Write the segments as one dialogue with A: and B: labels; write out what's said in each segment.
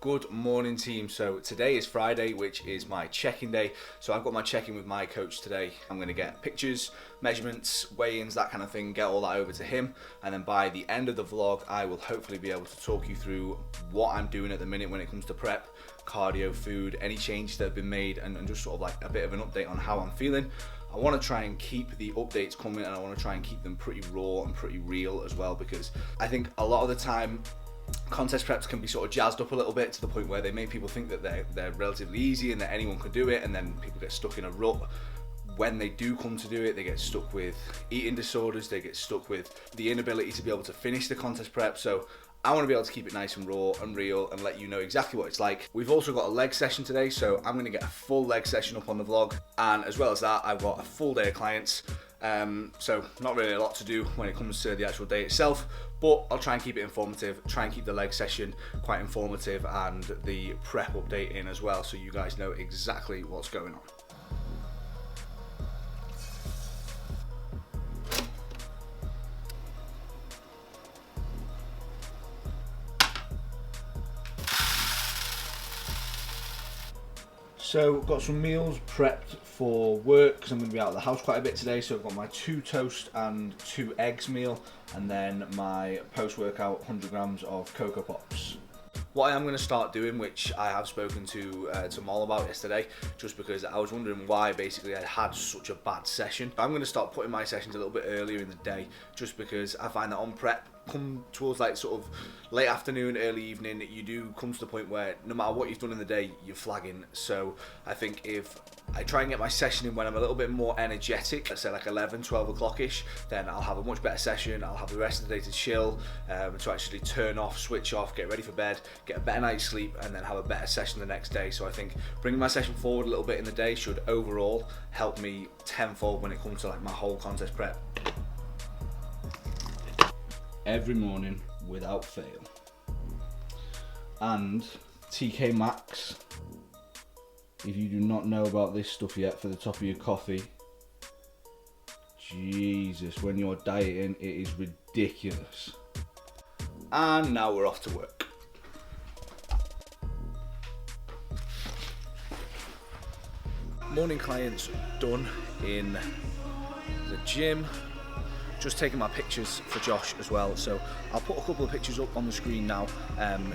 A: Good morning, team. So today is Friday, which is my check-in day. So I've got my check-in with my coach today. I'm going to get pictures, measurements, weigh-ins, that kind of thing, get all that over to him. And then by the end of the vlog, I will hopefully be able to talk you through what I'm doing at the minute when it comes to prep, cardio, food, any changes that have been made, and just sort of like a bit of an update on how I'm feeling. I want to try and keep the updates coming, and I want to try and keep them pretty raw and pretty real as well, because I think a lot of the time contest preps can be sort of jazzed up a little bit to the point where they make people think that they're relatively easy and that anyone can do it, and then people get stuck in a rut. When they do come to do it, they get stuck with eating disorders, they get stuck with the inability to be able to finish the contest prep. So I want to be able to keep it nice and raw and real and let you know exactly what it's like. We've also got a leg session today, so I'm going to get a full leg session up on the vlog, and as well as that, I've got a full day of clients. So not really a lot to do when it comes to the actual day itself, but I'll try and keep it informative, try and keep the leg session quite informative and the prep update in as well, so you guys know exactly what's going on. So got some meals prepped for work because I'm going to be out of the house quite a bit today. So I've got my 2 toast and 2 eggs meal, and then my post-workout 100 grams of Cocoa Pops. What I am going to start doing, which I have spoken to Mol about yesterday, just because I was wondering why basically I had such a bad session. I'm going to start putting my sessions a little bit earlier in the day, just because I find that on prep, come towards like sort of late afternoon, early evening, you do come to the point where no matter what you've done in the day, you're flagging. So I think if I try and get my session in when I'm a little bit more energetic, let's say like 11, 12 o'clock-ish, then I'll have a much better session. I'll have the rest of the day to chill, to actually turn off, switch off, get ready for bed, get a better night's sleep, and then have a better session the next day. So I think bringing my session forward a little bit in the day should overall help me tenfold when it comes to like my whole contest prep. Every morning without fail. And TK Maxx, if you do not know about this stuff yet for the top of your coffee, Jesus, when you're dieting, it is ridiculous. And now we're off to work. Morning clients done in the gym. Just taking my pictures for Josh as well, so I'll put a couple of pictures up on the screen now,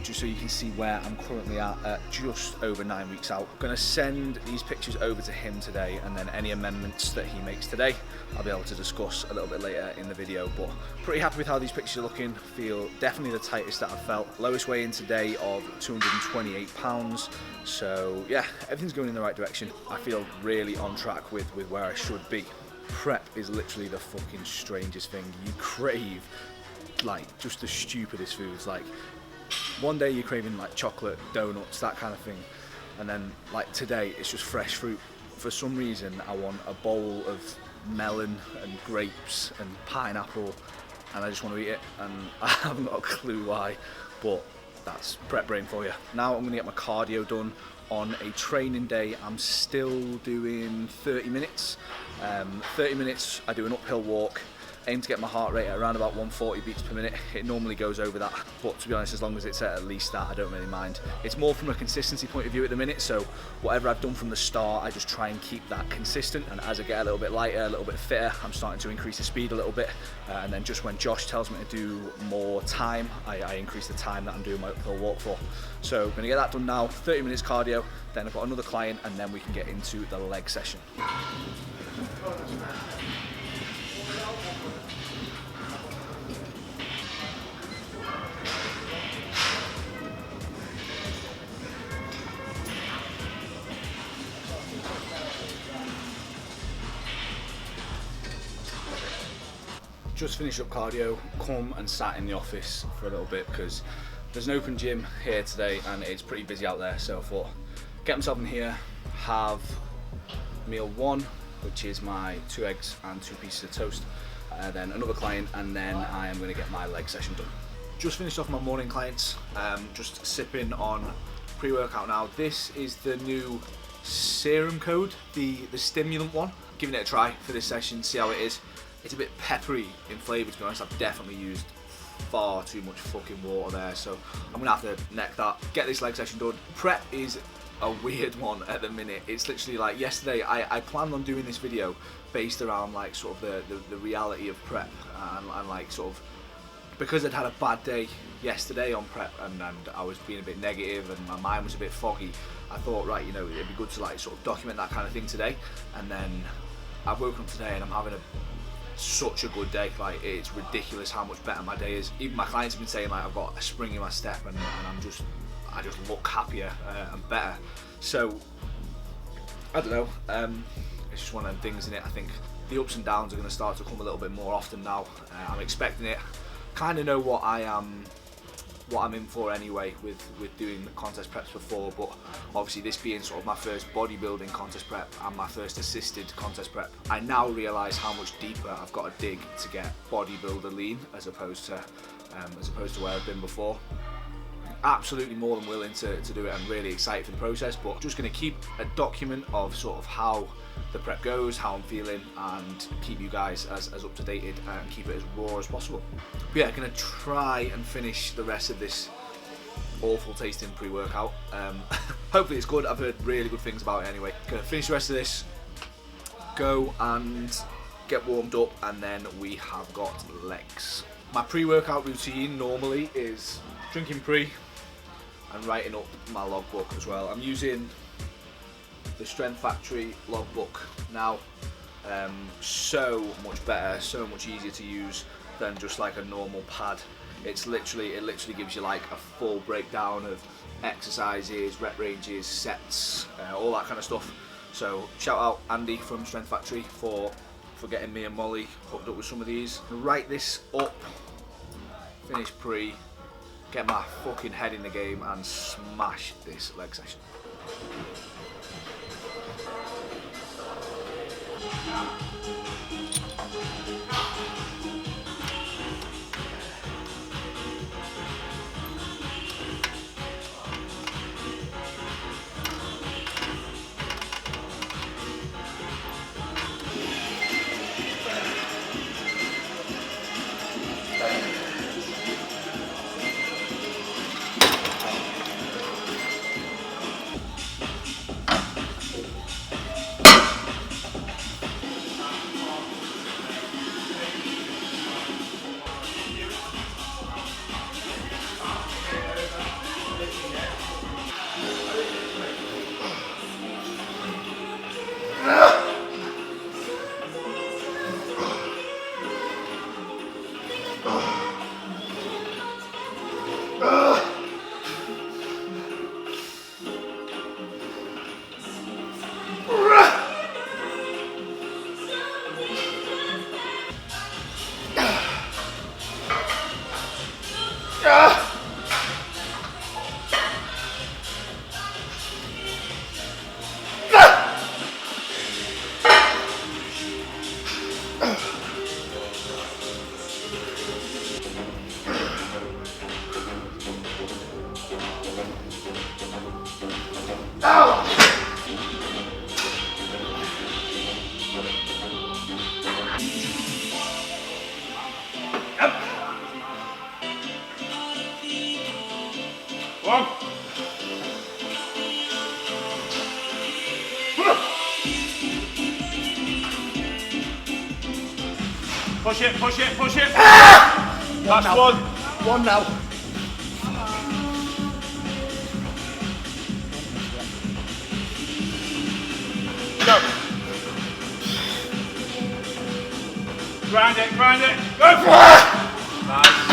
A: just so you can see where I'm currently at just over 9 weeks out. I'm going to send these pictures over to him today, and then any amendments that he makes today I'll be able to discuss a little bit later in the video. But pretty happy with how these pictures are looking. Feel definitely the tightest that I've felt. Lowest weigh in today of 228 pounds. So yeah, everything's going in the right direction. I feel really on track with where I should be. Prep is literally the fucking strangest thing. You crave like just the stupidest foods. Like one day you're craving like chocolate, donuts, that kind of thing, and then like today it's just fresh fruit. For some reason I want a bowl of melon and grapes and pineapple, and I just want to eat it, and I haven't got a clue why, but that's prep brain for you. Now I'm going to get my cardio done. On a training day, I'm still doing 30 minutes. 30 minutes, I do an uphill walk, aim to get my heart rate at around about 140 beats per minute. It normally goes over that, but to be honest, as long as it's at least that, I don't really mind. It's more from a consistency point of view at the minute, so whatever I've done from the start, I just try and keep that consistent, and as I get a little bit lighter, a little bit fitter, I'm starting to increase the speed a little bit, and then just when Josh tells me to do more time, I increase the time that I'm doing my uphill walk for. So I'm going to get that done now, 30 minutes cardio, then I've got another client, and then we can get into the leg session. Just finished up cardio, come and sat in the office for a little bit because there's an open gym here today and it's pretty busy out there, so I thought get myself in here, have meal 1, which is my 2 eggs and 2 pieces of toast, then another client, and then I am going to get my leg session done. Just finished off my morning clients, just sipping on pre-workout now. This is the new serum code, the stimulant one. Giving it a try for this session, see how it is. It's a bit peppery in flavour, to be honest. I've definitely used far too much fucking water there, so I'm gonna have to neck that, get this leg session done. Prep is a weird one at the minute. It's literally like yesterday I planned on doing this video based around like sort of the reality of prep, and like sort of because I'd had a bad day yesterday on prep, and I was being a bit negative and my mind was a bit foggy. I thought, right, you know, it'd be good to like sort of document that kind of thing today. And then I've woken up today and I'm having such a good day. Like, it's ridiculous how much better my day is. Even my clients have been saying like I've got a spring in my step, and I just look happier and better. So I don't know, it's just one of them things, innit? I think the ups and downs are going to start to come a little bit more often now. I'm expecting it. Kind of know what I'm in for anyway with doing the contest preps before, but obviously this being sort of my first bodybuilding contest prep and my first assisted contest prep, I now realise how much deeper I've got to dig to get bodybuilder lean as opposed to where I've been before. Absolutely more than willing to do it. I'm really excited for the process, but just going to keep a document of sort of how the prep goes, how I'm feeling, and keep you guys as up to date and keep it as raw as possible. But yeah, going to try and finish the rest of this awful tasting pre-workout. Hopefully it's good. I've heard really good things about it anyway. Going to finish the rest of this, go and get warmed up, and then we have got legs. My pre-workout routine normally is drinking pre and writing up my logbook as well. I'm using the Strength Factory logbook now. So much better, so much easier to use than just like a normal pad. It literally gives you like a full breakdown of exercises, rep ranges, sets, all that kind of stuff. So shout out Andy from Strength Factory for getting me and Molly hooked up with some of these. Write this up, finish pre, get my fucking head in the game and smash this leg session.
B: One. Push it, push it, push it. That's one.
A: One now.
B: Go. Grind it, grind it. Go. Nice.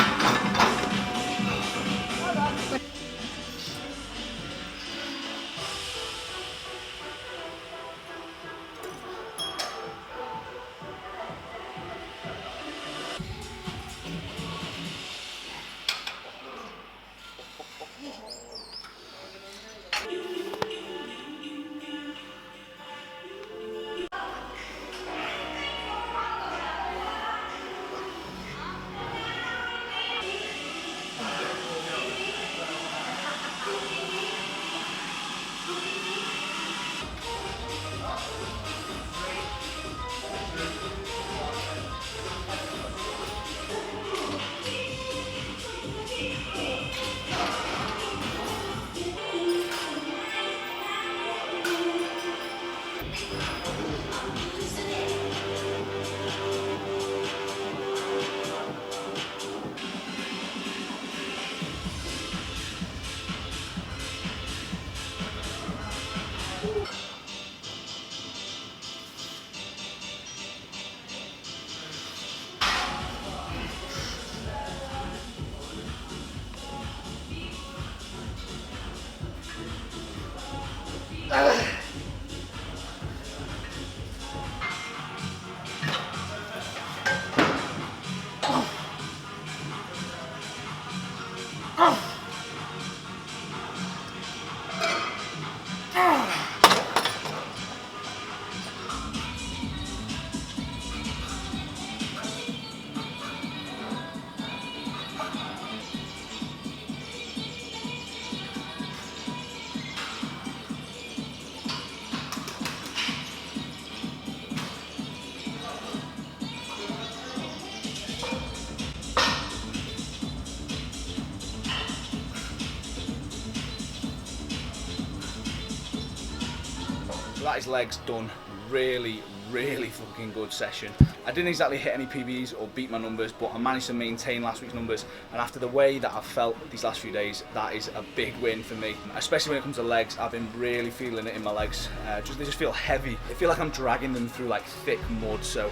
A: So that is legs done. Really fucking good session. I didn't exactly hit any PBs or beat my numbers, but I managed to maintain last week's numbers, and after the way that I've felt these last few days, that is a big win for me, especially when it comes to legs. I've been really feeling it in my legs. They just feel heavy. I feel like I'm dragging them through like thick mud. So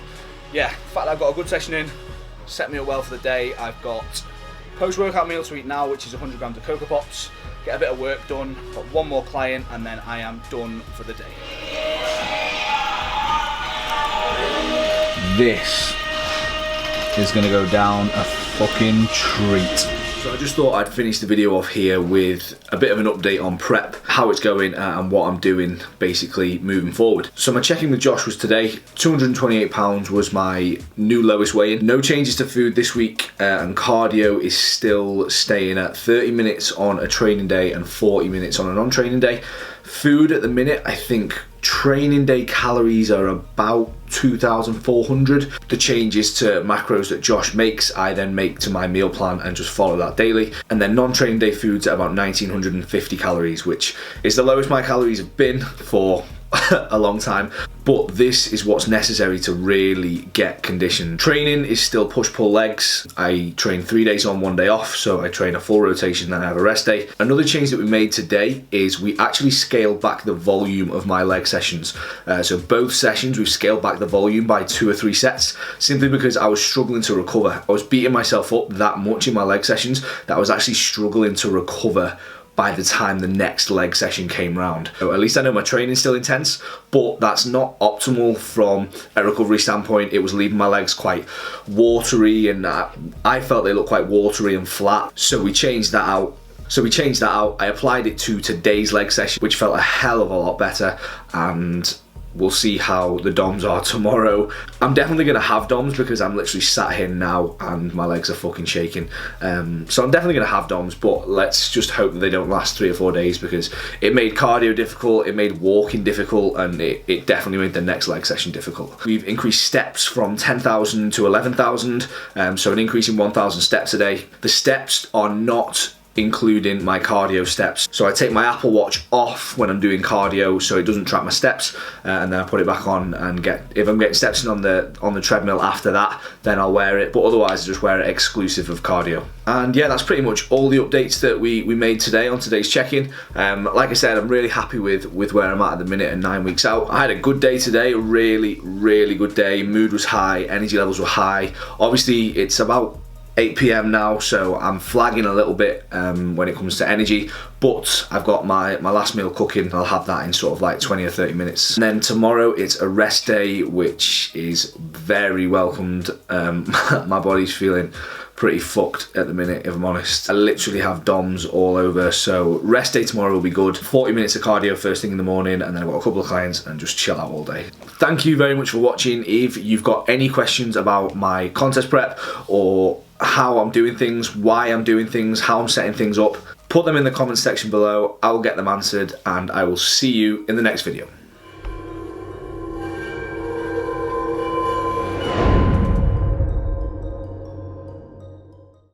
A: yeah, the fact that I've got a good session in set me up well for the day. I've got post-workout meal to eat now, which is 100 grams of Cocoa Pops, get a bit of work done, got one more client, and then I am done for the day. This is gonna go down a fucking treat. So I just thought I'd finish the video off here with a bit of an update on prep, how it's going, and what I'm doing basically moving forward. So my check-in with Josh was today. 228 pounds was my new lowest weigh-in. No changes to food this week, and cardio is still staying at 30 minutes on a training day and 40 minutes on a non-training day. Food at the minute, I think training day calories are about 2,400. The changes to macros that Josh makes, I then make to my meal plan and just follow that daily. And then non-training day foods at about 1,950 calories, which is the lowest my calories have been for a long time, but this is what's necessary to really get conditioned. Training is still push-pull legs. I train 3 days on, 1 day off, so I train a full rotation, then I have a rest day. Another change that we made today is we actually scaled back the volume of my leg sessions. So both sessions we've scaled back the volume by 2 or 3 sets, simply because I was struggling to recover. I was beating myself up that much in my leg sessions that I was actually struggling to recover by the time the next leg session came round. So at least I know my training's still intense, but that's not optimal from a recovery standpoint. It was leaving my legs quite watery, and I felt they looked quite watery and flat. So we changed that out. I applied it to today's leg session, which felt a hell of a lot better, and we'll see how the DOMs are tomorrow. I'm definitely gonna have DOMs because I'm literally sat here now and my legs are fucking shaking. So I'm definitely gonna have DOMs, but let's just hope that they don't last 3 or 4 days, because it made cardio difficult, it made walking difficult, and it definitely made the next leg session difficult. We've increased steps from 10,000 to 11,000, so an increase in 1,000 steps a day. The steps are not including my cardio steps. So I take my Apple Watch off when I'm doing cardio so it doesn't track my steps, and then I put it back on and if I'm getting steps in on the treadmill after that, then I'll wear it, but otherwise I just wear it exclusive of cardio. And yeah, that's pretty much all the updates that we made today on today's check-in. Like I said, I'm really happy with where I'm at the minute and 9 weeks out. I had a good day today, a really good day. Mood was high, energy levels were high. Obviously it's about 8 PM now, so I'm flagging a little bit when it comes to energy, but I've got my last meal cooking. I'll have that in sort of like 20 or 30 minutes. And then tomorrow it's a rest day, which is very welcomed. My body's feeling pretty fucked at the minute, if I'm honest. I literally have DOMs all over, so rest day tomorrow will be good. 40 minutes of cardio first thing in the morning, and then I've got a couple of clients and just chill out all day. Thank you very much for watching. If you've got any questions about my contest prep, or how I'm doing things, why I'm doing things, how I'm setting things up, put them in the comments section below. I will get them answered, and I will see you in the next video.